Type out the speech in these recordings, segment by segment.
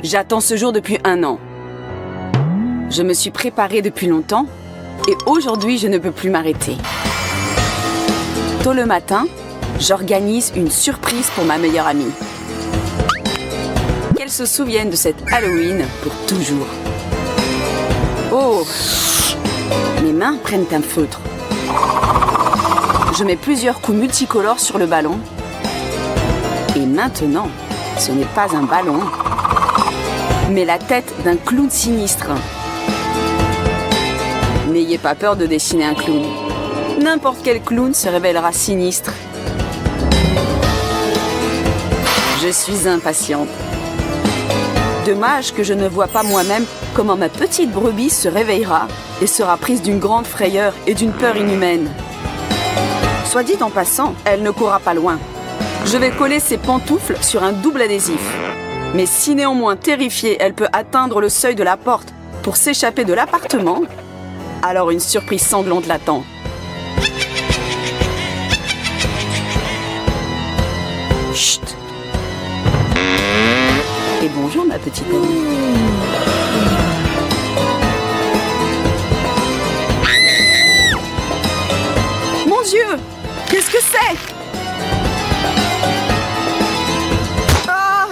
J'attends ce jour depuis 1 an. Je me suis préparée depuis longtemps et aujourd'hui, je ne peux plus m'arrêter. Tôt le matin, j'organise une surprise pour ma meilleure amie. Qu'elle se souvienne de cette Halloween pour toujours. Oh! Mes mains prennent un feutre. Je mets plusieurs coups multicolores sur le ballon. Et maintenant, ce n'est pas un ballon, mais la tête d'un clown sinistre. N'ayez pas peur de dessiner un clown. N'importe quel clown se révélera sinistre. Je suis impatiente. Dommage que je ne vois pas moi-même comment ma petite brebis se réveillera et sera prise d'une grande frayeur et d'une peur inhumaine. Soit dit en passant, elle ne courra pas loin. Je vais coller ses pantoufles sur un double adhésif. Mais si néanmoins terrifiée, elle peut atteindre le seuil de la porte pour s'échapper de l'appartement, alors une surprise sanglante l'attend. Chut! Et bonjour ma petite amie. Mon Dieu! Qu'est-ce que c'est? Ah!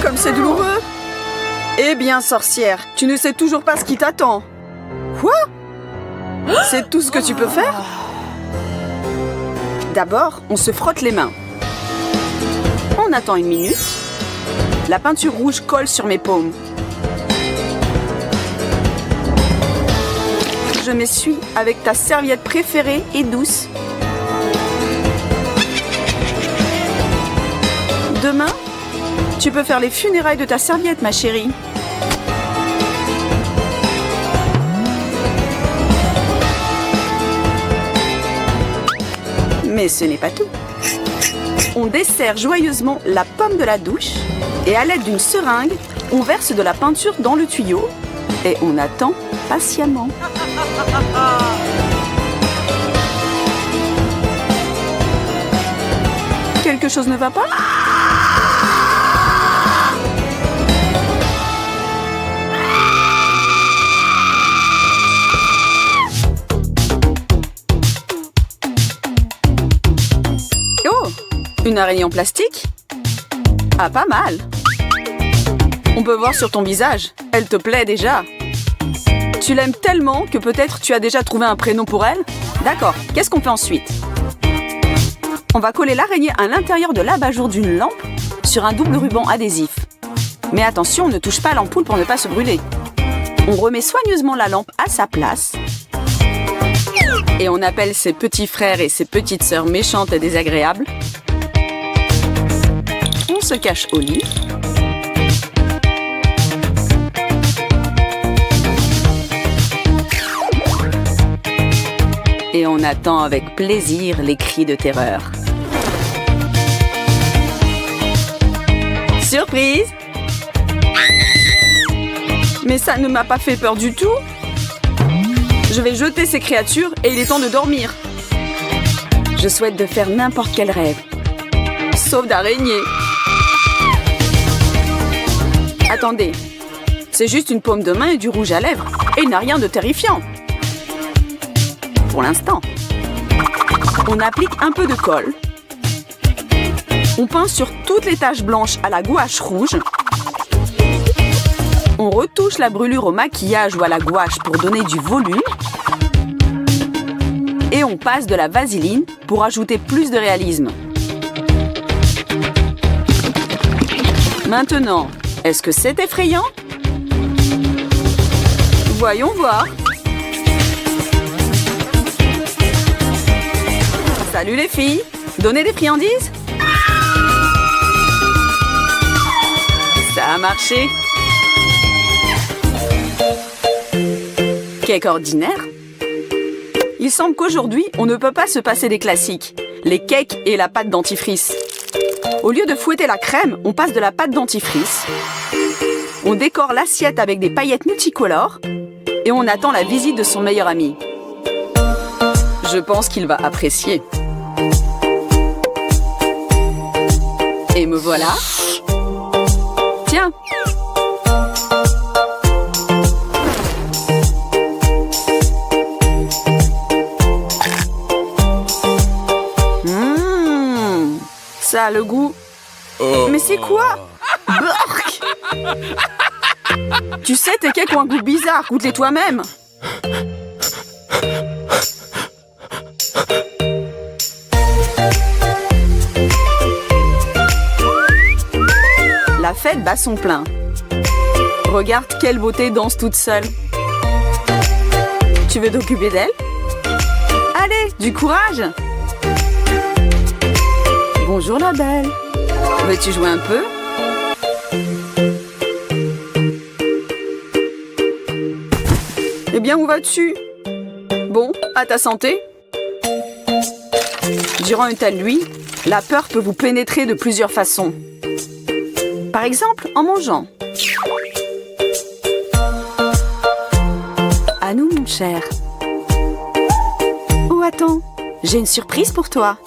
Comme c'est douloureux! Eh bien, sorcière, tu ne sais toujours pas ce qui t'attend. Quoi? C'est tout ce que tu peux faire? D'abord, on se frotte les mains. On attend 1 minute. La peinture rouge colle sur mes paumes. Je m'essuie avec ta serviette préférée et douce. Demain, tu peux faire les funérailles de ta serviette, ma chérie. Mais ce n'est pas tout. On dessert joyeusement la pomme de la douche et à l'aide d'une seringue, on verse de la peinture dans le tuyau et on attend patiemment. Quelque chose ne va pas? Oh! Une araignée en plastique? Ah, pas mal! On peut voir sur ton visage, elle te plaît déjà. Tu l'aimes tellement que peut-être tu as déjà trouvé un prénom pour elle? D'accord, qu'est-ce qu'on fait ensuite? On va coller l'araignée à l'intérieur de l'abat-jour d'une lampe sur un double ruban adhésif. Mais attention, ne touche pas l'ampoule pour ne pas se brûler. On remet soigneusement la lampe à sa place. Et on appelle ses petits frères et ses petites sœurs méchantes et désagréables. On se cache au lit. Et on attend avec plaisir les cris de terreur. Surprise! Mais ça ne m'a pas fait peur du tout. Je vais jeter ces créatures et il est temps de dormir. Je souhaite de faire n'importe quel rêve. Sauf d'araignée. Attendez. C'est juste une paume de main et du rouge à lèvres. Et il n'a rien de terrifiant. Pour l'instant. On applique un peu de colle. On peint sur toutes les taches blanches à la gouache rouge. On retouche la brûlure au maquillage ou à la gouache pour donner du volume. Et on passe de la vaseline pour ajouter plus de réalisme. Maintenant, est-ce que c'est effrayant? Voyons voir. Salut les filles, donnez des friandises? Ça a marché. Cake ordinaire? Il semble qu'aujourd'hui, on ne peut pas se passer des classiques. Les cakes et la pâte dentifrice. Au lieu de fouetter la crème, on passe de la pâte dentifrice. On décore l'assiette avec des paillettes multicolores. Et on attend la visite de son meilleur ami. Je pense qu'il va apprécier. Et me voilà. Tiens, bien. Ça a le goût. Mais c'est quoi? Burk! Tu sais, tes cakes ont un goût bizarre. Goûte-les toi-même. La fête bat son plein. Regarde quelle beauté danse toute seule. Tu veux t'occuper d'elle? Allez, du courage! Bonjour la belle. Veux-tu jouer un peu? Eh bien, où vas-tu? Bon, à ta santé. Durant une telle nuit, la peur peut vous pénétrer de plusieurs façons. Par exemple, en mangeant. À nous, mon cher. Oh, attends, j'ai une surprise pour toi.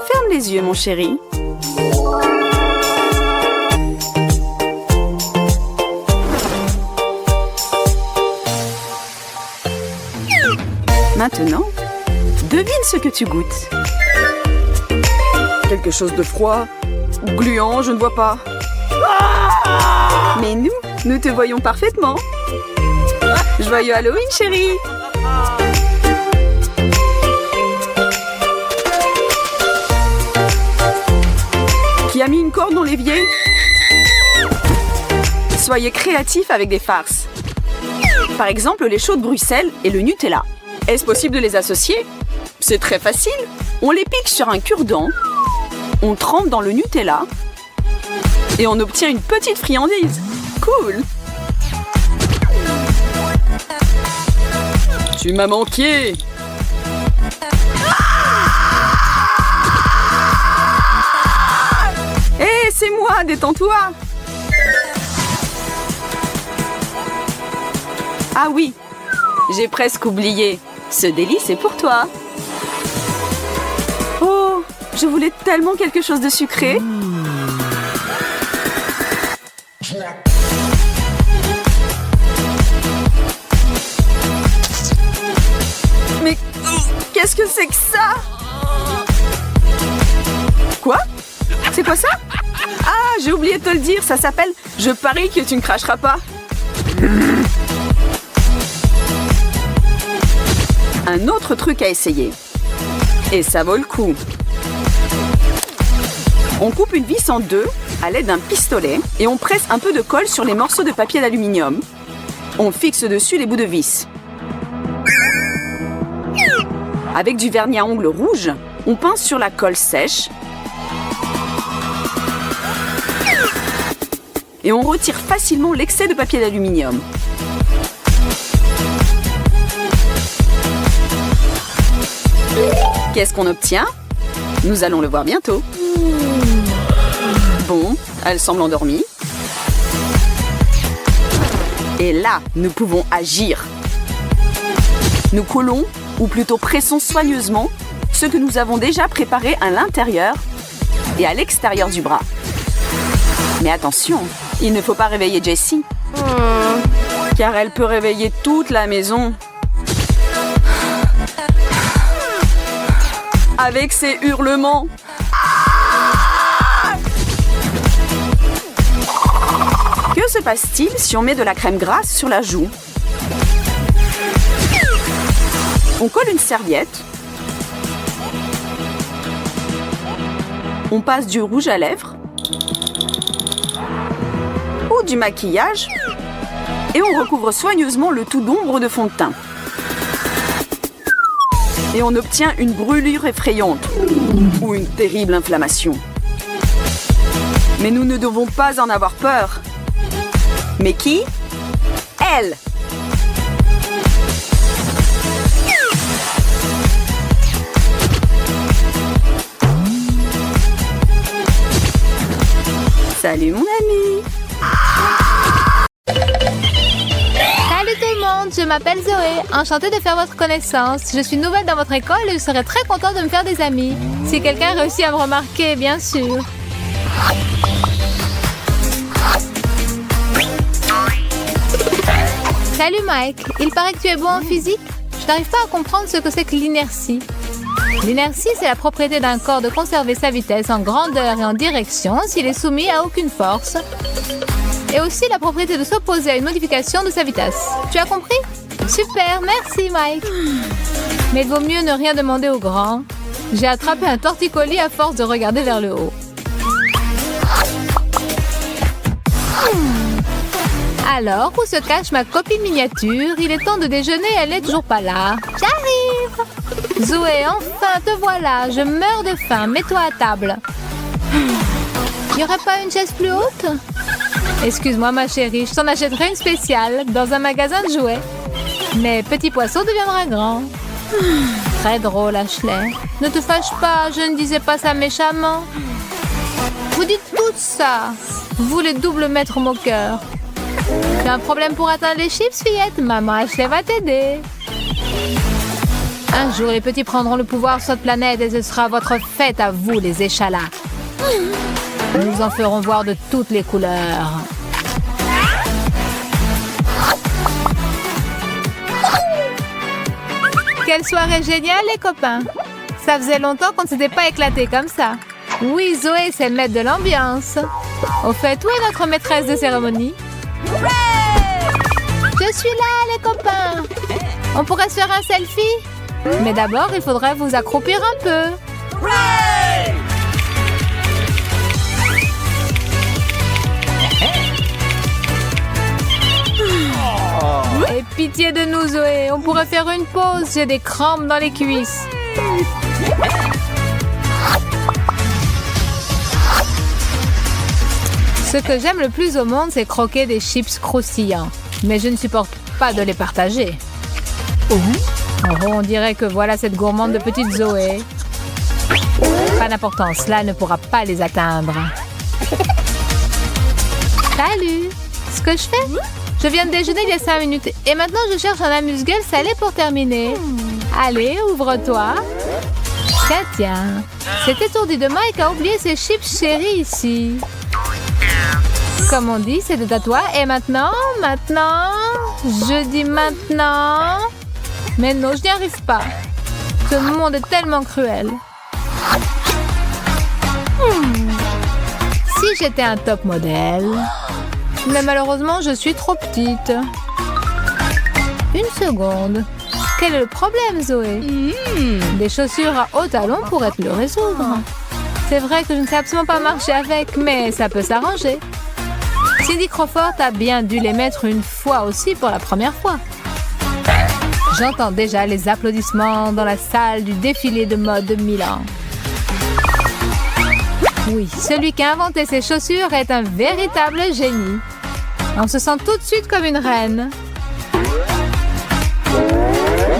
Ferme les yeux, mon chéri. Maintenant, devine ce que tu goûtes. Quelque chose de froid, gluant, je ne vois pas. Mais nous te voyons parfaitement. Joyeux Halloween, chérie. Qui a mis une corde dans l'évier? Soyez créatifs avec des farces. Par exemple, les choux de Bruxelles et le Nutella. Est-ce possible de les associer? C'est très facile. On les pique sur un cure-dent, on trempe dans le Nutella et on obtient une petite friandise. Cool! Tu m'as manqué! Hé, c'est moi, détends-toi! Ah oui, j'ai presque oublié. Ce délice est pour toi. Oh, je voulais tellement quelque chose de sucré. Mais qu'est-ce que c'est que ça? Quoi? C'est quoi ça? Ah, j'ai oublié de te le dire, ça s'appelle « Je parie que tu ne cracheras pas ». Un autre truc à essayer. Et ça vaut le coup. On coupe une vis en deux à l'aide d'un pistolet et on presse un peu de colle sur les morceaux de papier d'aluminium. On fixe dessus les bouts de vis. Avec du vernis à ongles rouge, on pince sur la colle sèche et on retire facilement l'excès de papier d'aluminium. Qu'est-ce qu'on obtient? Nous allons le voir bientôt. Bon, elle semble endormie. Et là, nous pouvons agir. Nous collons, ou plutôt pressons soigneusement, ce que nous avons déjà préparé à l'intérieur et à l'extérieur du bras. Mais attention, il ne faut pas réveiller Jessie, car elle peut réveiller toute la maison. Avec ses hurlements. Que se passe-t-il si on met de la crème grasse sur la joue? On colle une serviette. On passe du rouge à lèvres. Ou du maquillage. Et on recouvre soigneusement le tout d'ombre de fond de teint. Et on obtient une brûlure effrayante ou une terrible inflammation. Mais nous ne devons pas en avoir peur. Mais qui? Elle! Salut mon ami! Salut tout le monde, je m'appelle Zoé, enchantée de faire votre connaissance. Je suis nouvelle dans votre école et je serais très contente de me faire des amis. Si quelqu'un réussit à me remarquer, bien sûr. Salut Mike, il paraît que tu es bon en physique. Je n'arrive pas à comprendre ce que c'est que l'inertie. L'inertie, c'est la propriété d'un corps de conserver sa vitesse en grandeur et en direction s'il est soumis à aucune force. Et aussi la propriété de s'opposer à une modification de sa vitesse. Tu as compris? Super, merci Mike. Mais il vaut mieux ne rien demander aux grands. J'ai attrapé un torticolis à force de regarder vers le haut. Alors, où se cache ma copine miniature? Il est temps de déjeuner, elle n'est toujours pas là. J'arrive! Zoé, enfin, te voilà. Je meurs de faim. Mets-toi à table. Il n'y aurait pas une chaise plus haute? Excuse-moi, ma chérie, je t'en achèterai une spéciale dans un magasin de jouets. Mais petit poisson deviendra grand. Très drôle, Ashley. Ne te fâche pas, je ne disais pas ça méchamment. Vous dites tout ça. Vous, les doubles maîtres moqueurs. Tu as un problème pour atteindre les chips, fillette? Maman Ashley va t'aider. Un jour, les petits prendront le pouvoir sur cette planète et ce sera votre fête à vous, les échalas. Nous en ferons voir de toutes les couleurs. Quelle soirée géniale, les copains! Ça faisait longtemps qu'on ne s'était pas éclaté comme ça. Oui, Zoé, c'est le maître de l'ambiance. Au fait, où est notre maîtresse de cérémonie? Je suis là, les copains! On pourrait se faire un selfie? Mais d'abord, il faudrait vous accroupir un peu. Et pitié de nous, Zoé. On pourrait faire une pause. J'ai des crampes dans les cuisses. Ce que j'aime le plus au monde, c'est croquer des chips croustillants. Mais je ne supporte pas de les partager. Oh, on dirait que voilà cette gourmande de petite Zoé. Pas d'importance, cela ne pourra pas les atteindre. Salut! Ce que je fais? Je viens de déjeuner il y a 5 minutes et maintenant je cherche un amuse-gueule salé pour terminer. Allez, ouvre-toi. Tiens. Cet étourdi de Mike a oublié ses chips chéris ici. Comme on dit, c'est à toi. Et maintenant, je dis maintenant. Mais non, je n'y arrive pas. Ce monde est tellement cruel. Si j'étais un top modèle. Mais malheureusement, je suis trop petite. Une seconde. Quel est le problème, Zoé? Des chaussures à hauts talons pourraient te le résoudre. C'est vrai que je ne sais absolument pas marcher avec, mais ça peut s'arranger. Cindy Crawford a bien dû les mettre une fois aussi pour la première fois. J'entends déjà les applaudissements dans la salle du défilé de mode de Milan. Oui, celui qui a inventé ces chaussures est un véritable génie. On se sent tout de suite comme une reine.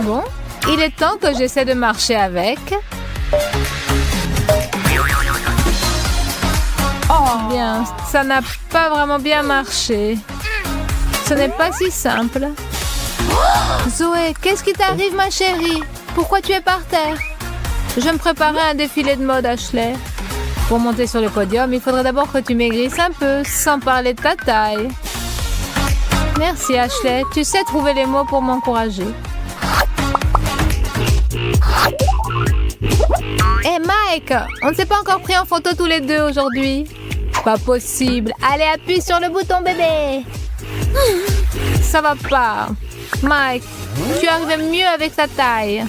Bon, il est temps que j'essaie de marcher avec. Oh bien, ça n'a pas vraiment bien marché. Ce n'est pas si simple. Zoé, qu'est-ce qui t'arrive, ma chérie? Pourquoi tu es par terre? Je me préparais à un défilé de mode, Ashley. Pour monter sur le podium, il faudrait d'abord que tu maigrisses un peu, sans parler de ta taille. Merci, Ashley. Tu sais trouver les mots pour m'encourager. Hé, Mike, on ne s'est pas encore pris en photo tous les deux aujourd'hui. Pas possible. Allez, appuie sur le bouton, bébé. Ça va pas. Mike, tu arrives mieux avec ta taille.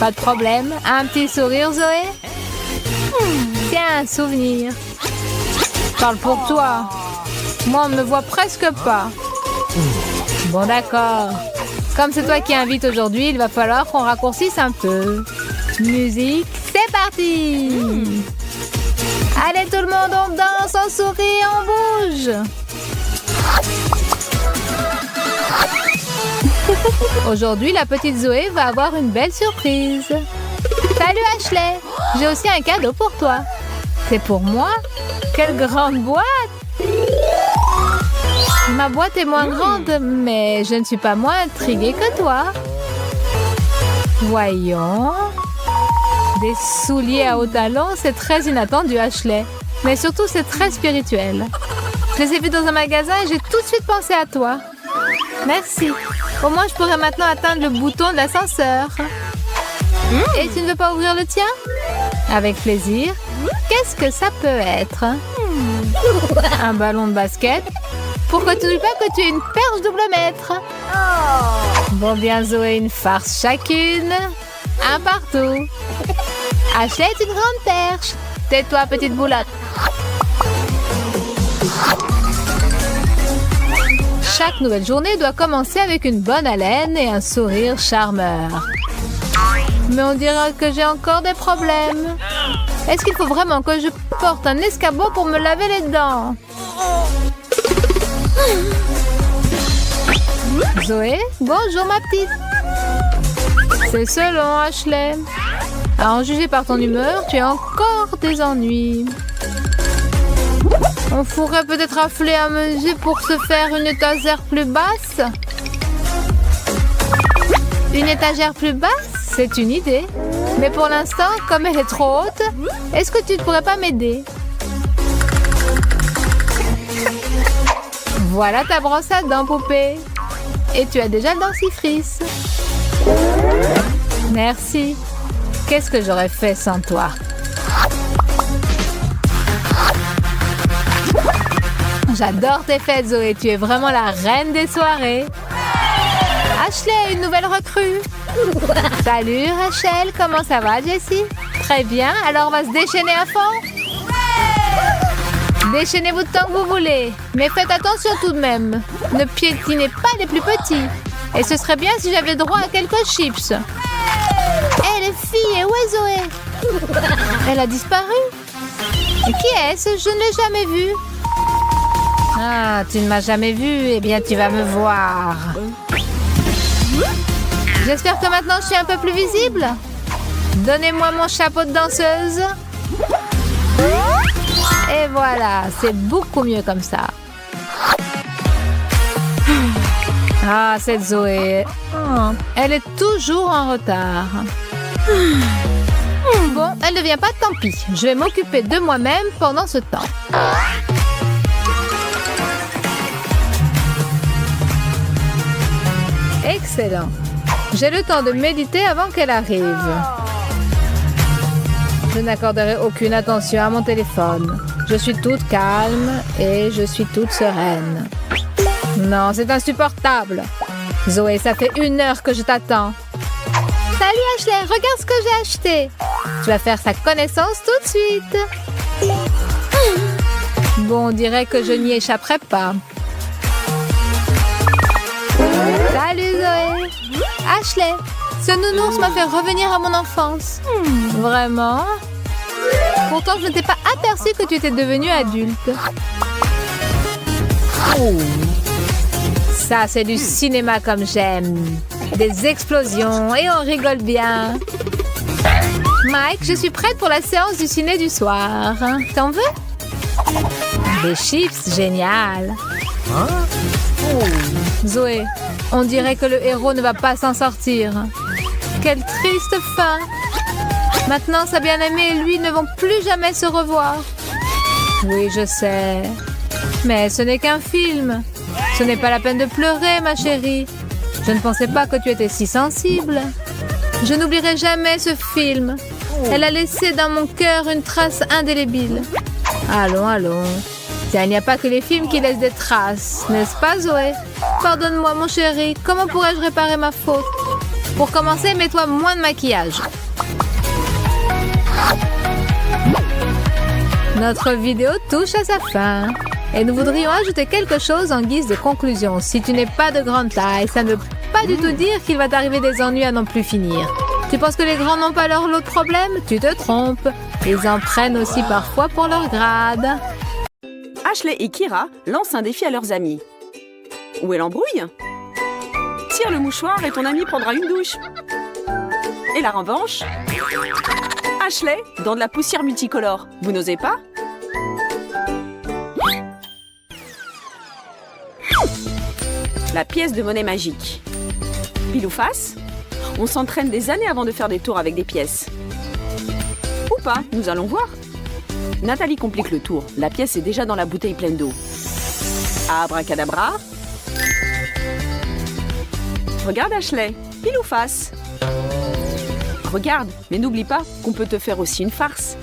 Pas de problème. Un petit sourire, Zoé? Tiens, un souvenir. Parle pour toi. Moi, on ne me voit presque pas. Bon, d'accord. Comme c'est toi qui invites aujourd'hui, il va falloir qu'on raccourcisse un peu. Musique, c'est parti! Allez, tout le monde, on danse, on sourit, on bouge! Aujourd'hui, la petite Zoé va avoir une belle surprise. Salut Ashley! J'ai aussi un cadeau pour toi. C'est pour moi? Quelle grande boîte! Ma boîte est moins grande, mais je ne suis pas moins intriguée que toi. Voyons. Des souliers à hauts talons, c'est très inattendu, Ashley. Mais surtout, c'est très spirituel. Je les ai vus dans un magasin et j'ai tout de suite pensé à toi. Merci. Au moins, je pourrais maintenant atteindre le bouton de l'ascenseur. Et tu ne veux pas ouvrir le tien? Avec plaisir. Qu'est-ce que ça peut être? Un ballon de basket? Pourquoi tu ne dis pas que tu es une perche double mètre? Bon bien Zoé, une farce chacune. Un partout. Achète une grande perche. Tais-toi, petite boulotte. Chaque nouvelle journée doit commencer avec une bonne haleine et un sourire charmeur. Mais on dirait que j'ai encore des problèmes. Est-ce qu'il faut vraiment que je porte un escabeau pour me laver les dents? Zoé, bonjour ma petite. C'est selon, Ashley. À en juger par ton humeur, tu as encore des ennuis. On pourrait peut-être rafler un musée pour se faire une étagère plus basse. Une étagère plus basse? C'est une idée. Mais pour l'instant, comme elle est trop haute, est-ce que tu ne pourrais pas m'aider? Voilà ta brosse à dents, poupée. Et tu as déjà le dentifrice. Merci. Qu'est-ce que j'aurais fait sans toi? J'adore tes fêtes, Zoé. Tu es vraiment la reine des soirées. Ashley, une nouvelle recrue. Salut, Rachel. Comment ça va, Jessie? Très bien. Alors, on va se déchaîner à fond. Déchaînez-vous tant que vous voulez. Mais faites attention tout de même. Ne piétinez pas les plus petits. Et ce serait bien si j'avais droit à quelques chips. Hé, les filles, où est Zoé? Elle a disparu. Qui est-ce? Je ne l'ai jamais vue. Ah, tu ne m'as jamais vue. Eh bien, tu vas me voir. J'espère que maintenant je suis un peu plus visible. Donnez-moi mon chapeau de danseuse. Et voilà, c'est beaucoup mieux comme ça. Ah, cette Zoé. Elle est toujours en retard. Bon, elle ne vient pas, tant pis. Je vais m'occuper de moi-même pendant ce temps. Excellent. J'ai le temps de méditer avant qu'elle arrive. Je n'accorderai aucune attention à mon téléphone. Je suis toute calme et je suis toute sereine. Non, c'est insupportable. Zoé, ça fait 1 heure que je t'attends. Salut Ashley, regarde ce que j'ai acheté. Tu vas faire sa connaissance tout de suite. Bon, on dirait que je n'y échapperai pas. Salut Zoé. Ashley, ce nounours m'a fait revenir à mon enfance. Vraiment? Pourtant, je ne t'ai pas aperçu que tu étais devenue adulte. Ça, c'est du cinéma comme j'aime. Des explosions et on rigole bien. Mike, je suis prête pour la séance du ciné du soir. T'en veux? Des chips, génial. Zoé, on dirait que le héros ne va pas s'en sortir. Quelle triste fin. Maintenant, sa bien-aimée et lui ne vont plus jamais se revoir. Oui, je sais. Mais ce n'est qu'un film. Ce n'est pas la peine de pleurer, ma chérie. Je ne pensais pas que tu étais si sensible. Je n'oublierai jamais ce film. Elle a laissé dans mon cœur une trace indélébile. Allons, allons. Tiens, il n'y a pas que les films qui laissent des traces, n'est-ce pas, Zoé? Pardonne-moi, mon chéri. Comment pourrais-je réparer ma faute? Pour commencer, mets-toi moins de maquillage. Notre vidéo touche à sa fin. Et nous voudrions ajouter quelque chose en guise de conclusion. Si tu n'es pas de grande taille, ça ne veut pas du tout dire qu'il va t'arriver des ennuis à n'en plus finir. Tu penses que les grands n'ont pas leur lot de problèmes? Tu te trompes. Ils en prennent aussi parfois pour leur grade. Ashley et Kira lancent un défi à leurs amis. Où est l'embrouille? Tire le mouchoir et ton ami prendra une douche. Et la revanche? Ashley, dans de la poussière multicolore. Vous n'osez pas? La pièce de monnaie magique. Pile ou face? On s'entraîne des années avant de faire des tours avec des pièces. Ou pas, nous allons voir. Nathalie complique le tour. La pièce est déjà dans la bouteille pleine d'eau. Abracadabra. Regarde Ashley, pile ou face? Regarde, mais n'oublie pas qu'on peut te faire aussi une farce.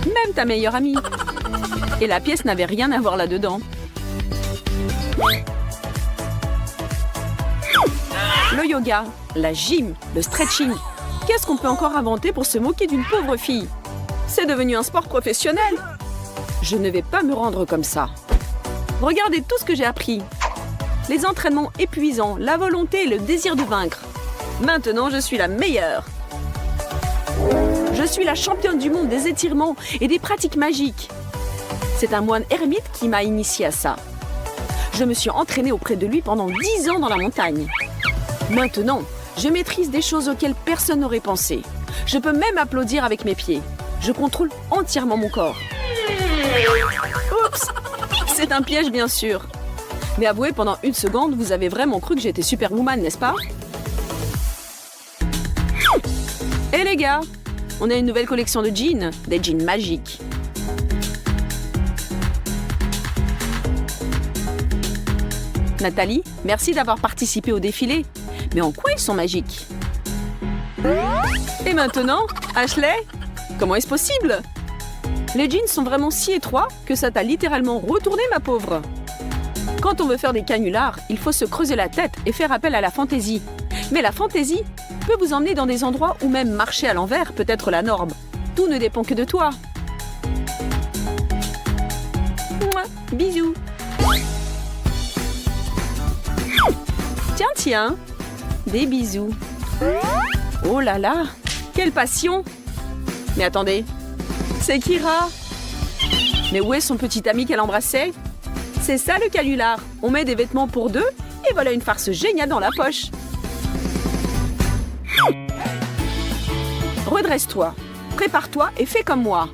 Même ta meilleure amie. Et la pièce n'avait rien à voir là-dedans. Le yoga, la gym, le stretching. Qu'est-ce qu'on peut encore inventer pour se moquer d'une pauvre fille? C'est devenu un sport professionnel. Je ne vais pas me rendre comme ça. Regardez tout ce que j'ai appris. Les entraînements épuisants, la volonté et le désir de vaincre. Maintenant, je suis la meilleure. Je suis la championne du monde des étirements et des pratiques magiques. C'est un moine ermite qui m'a initiée à ça. Je me suis entraînée auprès de lui pendant 10 ans dans la montagne. Maintenant, je maîtrise des choses auxquelles personne n'aurait pensé. Je peux même applaudir avec mes pieds. Je contrôle entièrement mon corps. Oups! C'est un piège, bien sûr. Mais avouez, pendant une seconde, vous avez vraiment cru que j'étais Superwoman, n'est-ce pas? Hé les gars, on a une nouvelle collection de jeans, des jeans magiques. Nathalie, merci d'avoir participé au défilé. Mais en quoi ils sont magiques? Et maintenant, Ashley? Comment est-ce possible? Les jeans sont vraiment si étroits que ça t'a littéralement retourné, ma pauvre. Quand on veut faire des canulars, il faut se creuser la tête et faire appel à la fantaisie. Mais la fantaisie peut vous emmener dans des endroits où même marcher à l'envers peut être la norme. Tout ne dépend que de toi. Mouah, bisous. Tiens, tiens. Des bisous. Oh là là, quelle passion! Mais attendez, c'est Kira! Mais où est son petit ami qu'elle embrassait? C'est ça le canular. On met des vêtements pour deux et voilà une farce géniale dans la poche. Redresse-toi, prépare-toi et fais comme moi.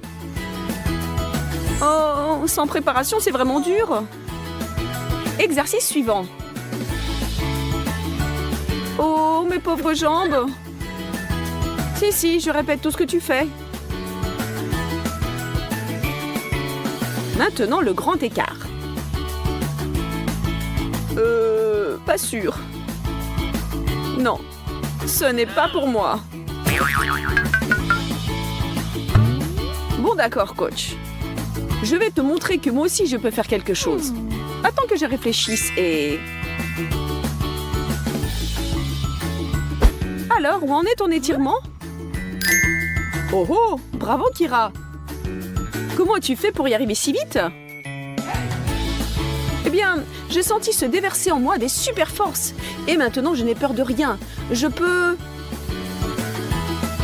Oh, sans préparation, c'est vraiment dur. Exercice suivant. Oh, mes pauvres jambes. Si, je répète tout ce que tu fais. Maintenant, le grand écart. Pas sûr. Non, ce n'est pas pour moi. Bon d'accord, coach. Je vais te montrer que moi aussi je peux faire quelque chose. Attends que je réfléchisse et... Alors, où en est ton étirement? Oh oh, bravo Kira. Comment as-tu fait pour y arriver si vite? Eh bien, j'ai senti se déverser en moi des super forces. Et maintenant, je n'ai peur de rien. Je peux...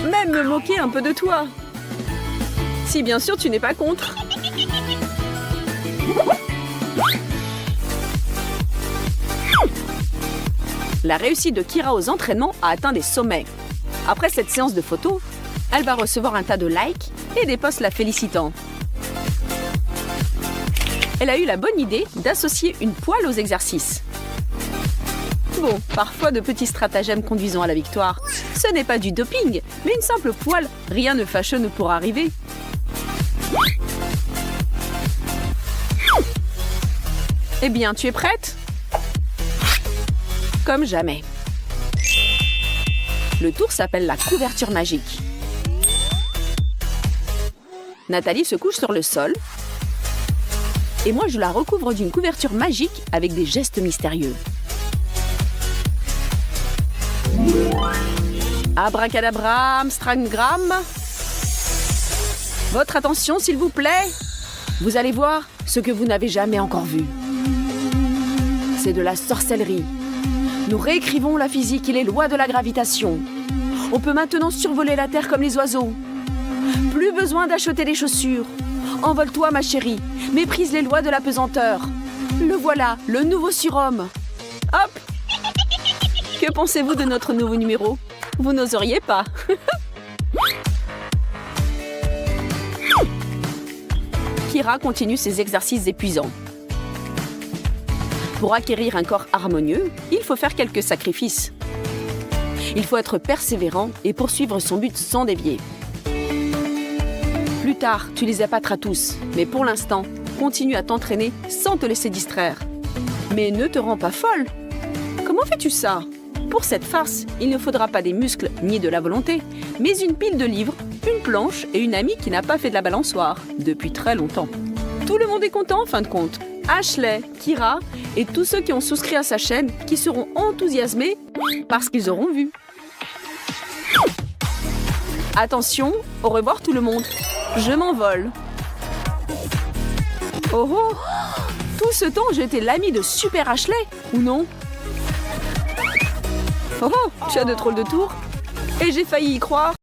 même me moquer un peu de toi. Si bien sûr, tu n'es pas contre. La réussite de Kira aux entraînements a atteint des sommets. Après cette séance de photos, elle va recevoir un tas de likes et des posts la félicitant. Elle a eu la bonne idée d'associer une poêle aux exercices. Bon, parfois de petits stratagèmes conduisant à la victoire. Ce n'est pas du doping, mais une simple poêle. Rien de fâcheux ne pourra arriver. Eh bien, tu es prête? Comme jamais. Le tour s'appelle la couverture magique. Nathalie se couche sur le sol. Et moi, je la recouvre d'une couverture magique avec des gestes mystérieux. Abracadabra, Amstramgram. Votre attention, s'il vous plaît. Vous allez voir ce que vous n'avez jamais encore vu. C'est de la sorcellerie. Nous réécrivons la physique et les lois de la gravitation. On peut maintenant survoler la Terre comme les oiseaux. Plus besoin d'acheter des chaussures. Envole-toi, ma chérie. Méprise les lois de la pesanteur. Le voilà, le nouveau surhomme. Hop! Que pensez-vous de notre nouveau numéro? Vous n'oseriez pas. Kira continue ses exercices épuisants. Pour acquérir un corps harmonieux, il faut faire quelques sacrifices. Il faut être persévérant et poursuivre son but sans dévier. Plus tard, tu les épateras tous. Mais pour l'instant, continue à t'entraîner sans te laisser distraire. Mais ne te rends pas folle. Comment fais-tu ça? Pour cette farce, il ne faudra pas des muscles ni de la volonté, mais une pile de livres, une planche et une amie qui n'a pas fait de la balançoire depuis très longtemps. Tout le monde est content en fin de compte. Ashley, Kira et tous ceux qui ont souscrit à sa chaîne qui seront enthousiasmés parce qu'ils auront vu. Attention, au revoir tout le monde. Je m'envole. Oh oh! Tout ce temps, j'étais l'ami de Super Ashley, ou non? Oh oh! Tu as de drôles de tours. Et j'ai failli y croire.